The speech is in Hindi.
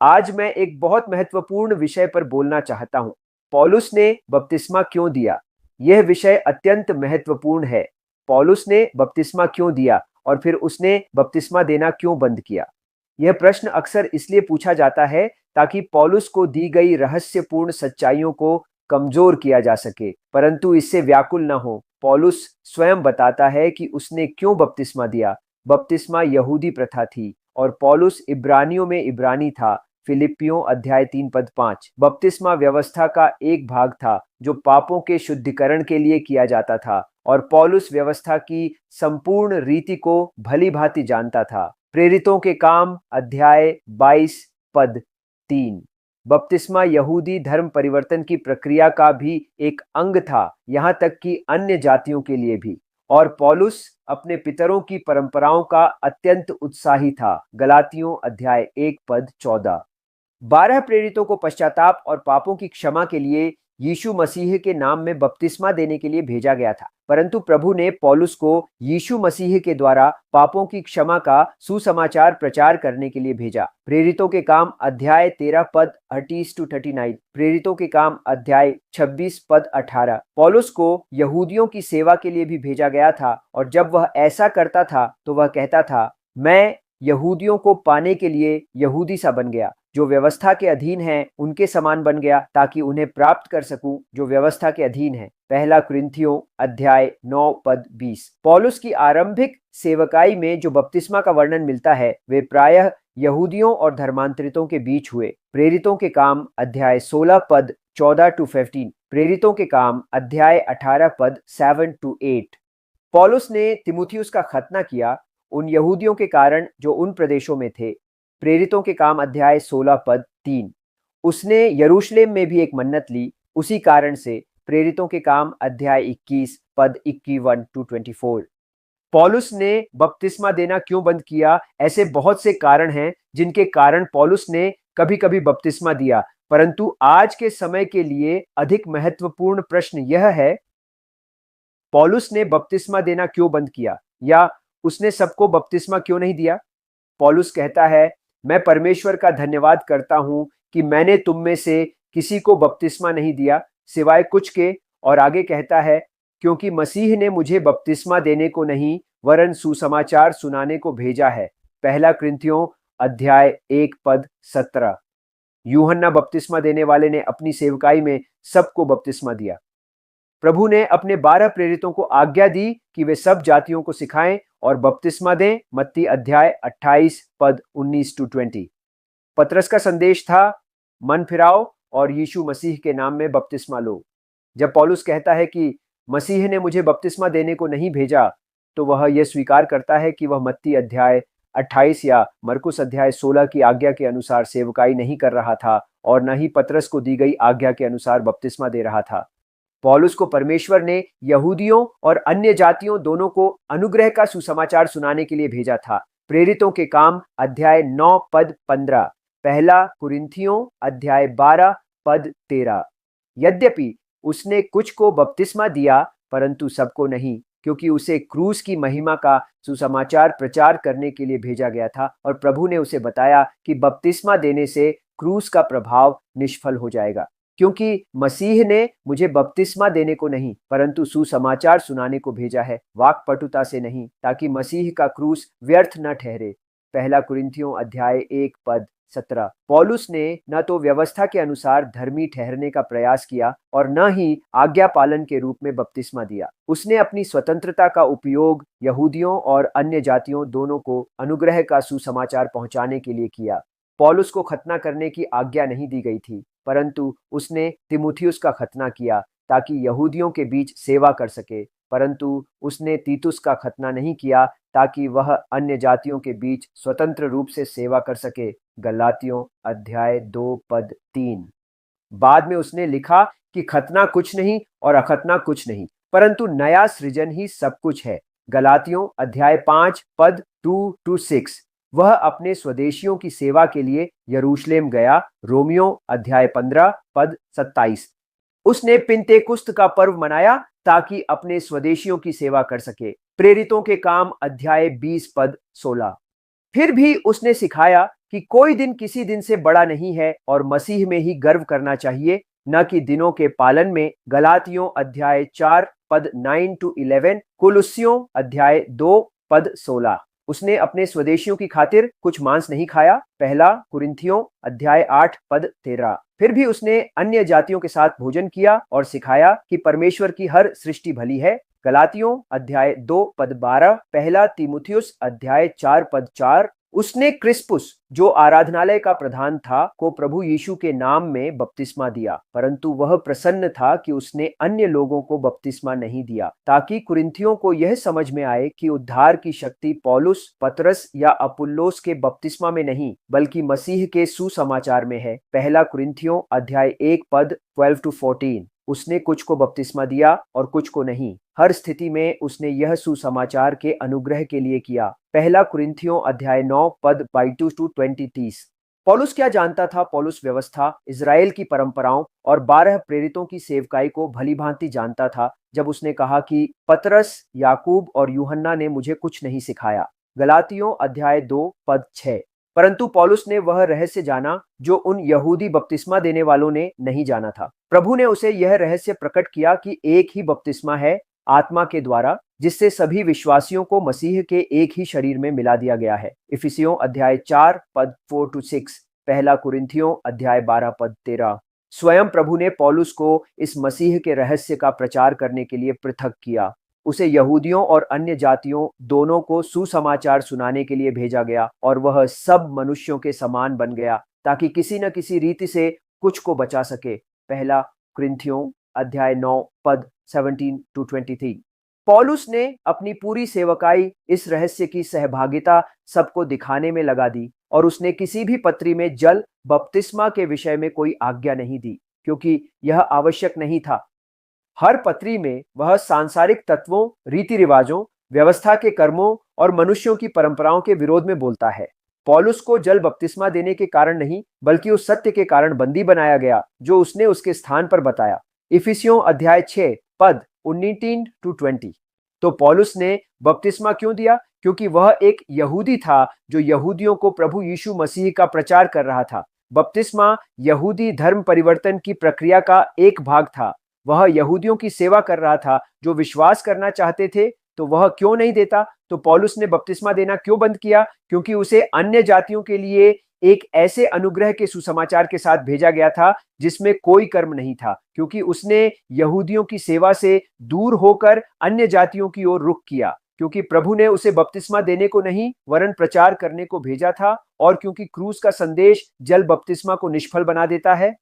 आज मैं एक बहुत महत्वपूर्ण विषय पर बोलना चाहता हूं। पौलुस ने बपतिस्मा क्यों दिया? यह विषय अत्यंत महत्वपूर्ण है। पौलुस ने बपतिस्मा क्यों दिया और फिर उसने बपतिस्मा देना क्यों बंद किया? यह प्रश्न अक्सर इसलिए पूछा जाता है ताकि पौलुस को दी गई रहस्यपूर्ण सच्चाइयों को कमजोर किया जा सके, परंतु इससे व्याकुल न हो। पौलुस स्वयं बताता है कि उसने क्यों बपतिस्मा दिया। बपतिस्मा यहूदी प्रथा थी और पौलुस इब्रानियों में इब्रानी था। फिलिपियों अध्याय 3 पद 5। बपतिस्मा व्यवस्था का एक भाग था जो पापों के शुद्धिकरण के लिए किया जाता था और पौलुस व्यवस्था की संपूर्ण रीति को भली भांति जानता था। प्रेरितों के काम अध्याय 22 पद 3। बपतिस्मा यहूदी धर्म परिवर्तन की प्रक्रिया का भी एक अंग था, यहां तक कि अन्य जातियों के लिए भी। और पौलुस अपने पितरों की परंपराओं का अत्यंत उत्साही था। गलातियों अध्याय 1 पद 14। 12 प्रेरितों को पश्चाताप और पापों की क्षमा के लिए यीशु मसीह के नाम में बपतिस्मा देने के लिए भेजा गया था, परंतु प्रभु ने पौलुस को यीशु मसीह के द्वारा पापों की क्षमा का सुसमाचार प्रचार करने के लिए भेजा। प्रेरितों के काम अध्याय 13 पद 30-39। प्रेरितों के काम अध्याय 26 पद 18। पौलुस को यहूदियों की सेवा के लिए भी भेजा गया था और जब वह ऐसा करता था तो वह कहता था, मैं यहूदियों को पाने के लिए यहूदी सा बन गया, जो व्यवस्था के अधीन है उनके समान बन गया, ताकि उन्हें प्राप्त कर सकूं जो व्यवस्था के अधीन है। पहला कुरिन्थियों अध्याय 9 पद 20। पौलुस की आरंभिक सेवकाई में जो बपतिस्मा का वर्णन मिलता है वे प्रायः यहूदियों और धर्मांतरितों के बीच हुए। प्रेरितों के काम अध्याय 16 पद 14-15। प्रेरितों के काम अध्याय 18 पद 7-8। पौलुस ने तिमुथियुस का खतना किया उन यहूदियों के कारण जो उन प्रदेशों में थे। प्रेरितों के काम अध्याय 16 पद 3। उसने यरूशलेम में भी एक मन्नत ली उसी कारण से। प्रेरितों के काम अध्याय 21 पद 21-24। पौलुस ने बपतिस्मा देना क्यों बंद किया? ऐसे बहुत से कारण हैं जिनके कारण पौलुस ने कभी कभी बपतिस्मा दिया, परंतु आज के समय के लिए अधिक महत्वपूर्ण प्रश्न यह है, पौलुस ने बपतिस्मा देना क्यों बंद किया, या उसने सबको बपतिस्मा क्यों नहीं दिया? पौलुस कहता है, मैं परमेश्वर का धन्यवाद करता हूं कि मैंने तुम में से किसी को बपतिस्मा नहीं दिया सिवाय कुछ के। और आगे कहता है, क्योंकि मसीह ने मुझे बपतिस्मा देने को नहीं वरन सुसमाचार सुनाने को भेजा है। पहला कुरिन्थियों अध्याय 1 पद 17। यूहन्ना बपतिस्मा देने वाले ने अपनी सेवकाई में सबको बपतिस्मा दिया। प्रभु ने अपने 12 प्रेरितों को आज्ञा दी कि वे सब जातियों को सिखाएं और बपतिस्मा दें। मत्ती अध्याय 28 पद 19-20। पतरस का संदेश था, मन फिराओ और यीशु मसीह के नाम में बपतिस्मा लो। जब पौलुस कहता है कि मसीह ने मुझे बपतिस्मा देने को नहीं भेजा, तो वह यह स्वीकार करता है कि वह मत्ती अध्याय 28 या मरकुस अध्याय 16 की आज्ञा के अनुसार सेवकाई नहीं कर रहा था और न ही पतरस को दी गई आज्ञा के अनुसार बपतिस्मा दे रहा था। पौलुस को परमेश्वर ने यहूदियों और अन्य जातियों दोनों को अनुग्रह का सुसमाचार सुनाने के लिए भेजा था। प्रेरितों के काम अध्याय 9 पद 15। पहला कुरिन्थियों अध्याय 12 पद 13। यद्यपि उसने कुछ को बपतिस्मा दिया परंतु सबको नहीं, क्योंकि उसे क्रूस की महिमा का सुसमाचार प्रचार करने के लिए भेजा गया था और प्रभु ने उसे बताया कि बपतिस्मा देने से क्रूस का प्रभाव निष्फल हो जाएगा। क्योंकि मसीह ने मुझे बपतिस्मा देने को नहीं परंतु सुसमाचार सुनाने को भेजा है, वाक्पटुता से नहीं, ताकि मसीह का क्रूस व्यर्थ न ठहरे। पहला कुरिन्थियों अध्याय 1 पद 17। पौलुस ने न तो व्यवस्था के अनुसार धर्मी ठहरने का प्रयास किया और न ही आज्ञा पालन के रूप में बपतिस्मा दिया। उसने अपनी स्वतंत्रता का उपयोग यहूदियों और अन्य जातियों दोनों को अनुग्रह का सुसमाचार पहुंचाने के लिए किया। पौलुस को खतना करने की आज्ञा नहीं दी गई थी, परंतु उसने तिमुथियुस का खतना किया ताकि यहूदियों के बीच सेवा कर सके, परंतु उसने तीतुस का खतना नहीं किया ताकि वह अन्य जातियों के बीच स्वतंत्र रूप से सेवा कर सके। गलातियों अध्याय 2 पद 3। बाद में उसने लिखा कि खतना कुछ नहीं और अखतना कुछ नहीं, परंतु नया सृजन ही सब कुछ है। गलातियों अध्याय 5 पद 2-6। वह अपने स्वदेशियों की सेवा के लिए यरूशलेम गया। रोमियो अध्याय 15 पद 27। उसने पिन्तेकुस्त का पर्व मनाया ताकि अपने स्वदेशियों की सेवा कर सके। प्रेरितों के काम अध्याय 20 पद 16। फिर भी उसने सिखाया कि कोई दिन किसी दिन से बड़ा नहीं है और मसीह में ही गर्व करना चाहिए, न कि दिनों के पालन में। गलातियों अध्याय 4 पद 9 to 11, कुलुस्सियों अध्याय 2 पद 16। उसने अपने स्वदेशियों की खातिर कुछ मांस नहीं खाया। पहला कुरिन्थियों अध्याय 8 पद 13। फिर भी उसने अन्य जातियों के साथ भोजन किया और सिखाया कि परमेश्वर की हर सृष्टि भली है। गलातियों अध्याय 2 पद 12, पहला तीमुथियुस अध्याय 4 पद 4। उसने क्रिस्पुस, जो आराधनालय का प्रधान था, को प्रभु यीशु के नाम में बपतिस्मा दिया, परंतु वह प्रसन्न था कि उसने अन्य लोगों को बपतिस्मा नहीं दिया, ताकि कुरिन्थियों को यह समझ में आए कि उद्धार की शक्ति पौलुस, पतरस या अपुल्लोस के बपतिस्मा में नहीं, बल्कि मसीह के सुसमाचार में है। पहला कुरिन्थियों अध्याय 1 पद 12 to 14। उसने कुछ को बपतिस्मा दिया और कुछ को नहीं। हर स्थिति में उसने यह सुसमाचार के अनुग्रह के लिए किया। पहला कुरिन्थियों अध्याय 9 पद 22 to 20-30। पौलुस क्या जानता था? पौलुस व्यवस्था, इजराइल की परंपराओं और 12 प्रेरितों की सेवकाई को भली भांति जानता था, जब उसने कहा कि पतरस, याकूब और यूहन्ना ने मुझे कुछ नहीं सिखाया। गलातियों अध्याय 2 पद 6। परंतु पौलुस ने वह रहस्य जाना जो उन यहूदी बपतिस्मा देने वालों ने नहीं जाना था। प्रभु ने उसे यह रहस्य प्रकट किया कि एक ही बपतिस्मा है आत्मा के द्वारा, जिससे सभी विश्वासियों को मसीह के एक ही शरीर में मिला दिया गया है। इफिसियों अध्याय 4 पद 4 to 6, पहला कुरिन्थियों अध्याय 12 पद 13। स्वयं प्रभु ने पौलुस को इस मसीह के रहस्य का प्रचार करने के लिए पृथक किया। उसे यहूदियों और अन्य जातियों दोनों को सुसमाचार सुनाने के लिए भेजा गया, और वह सब मनुष्यों के समान बन गया, ताकि किसी न किसी रीति से कुछ को बचा सके। पहला कुरिन्थियों अध्याय 9 पद 17 to 23। पौलुस ने अपनी पूरी सेवकाई इस रहस्य की सहभागिता सबको दिखाने में लगा दी, और उसने किसी भी पत्री में जल बपतिस्मा के विषय में कोई आज्ञा नहीं दी, क्योंकि यह आवश्यक नहीं था। हर पत्री में वह सांसारिक तत्वों, रीति रिवाजों, व्यवस्था के कर्मों और मनुष्यों की परंपराओं के विरोध में बोलता है। पौलुस को जल बपतिस्मा देने के कारण नहीं, बल्कि उस सत्य के कारण बंदी बनाया गया जो उसने उसके स्थान पर बताया। इफिसियों अध्याय 6 पद 19 to 20। तो पौलुस ने बपतिस्मा क्यों दिया? क्योंकि वह एक यहूदी था जो यहूदियों को प्रभु यीशु मसीह का प्रचार कर रहा था। बपतिस्मा यहूदी धर्म परिवर्तन की प्रक्रिया का एक भाग था। वह यहूदियों की सेवा कर रहा था जो विश्वास करना चाहते थे, तो वह क्यों नहीं देता? तो पौलुस ने बपतिस्मा देना क्यों बंद किया? क्योंकि उसे अन्य जातियों के लिए एक ऐसे अनुग्रह के सुसमाचार के साथ भेजा गया था जिसमें कोई कर्म नहीं था, क्योंकि उसने यहूदियों की सेवा से दूर होकर अन्य जातियों की ओर रुख किया, क्योंकि प्रभु ने उसे बपतिस्मा देने को नहीं वरन प्रचार करने को भेजा था, और क्योंकि क्रूस का संदेश जल बपतिस्मा को निष्फल बना देता है।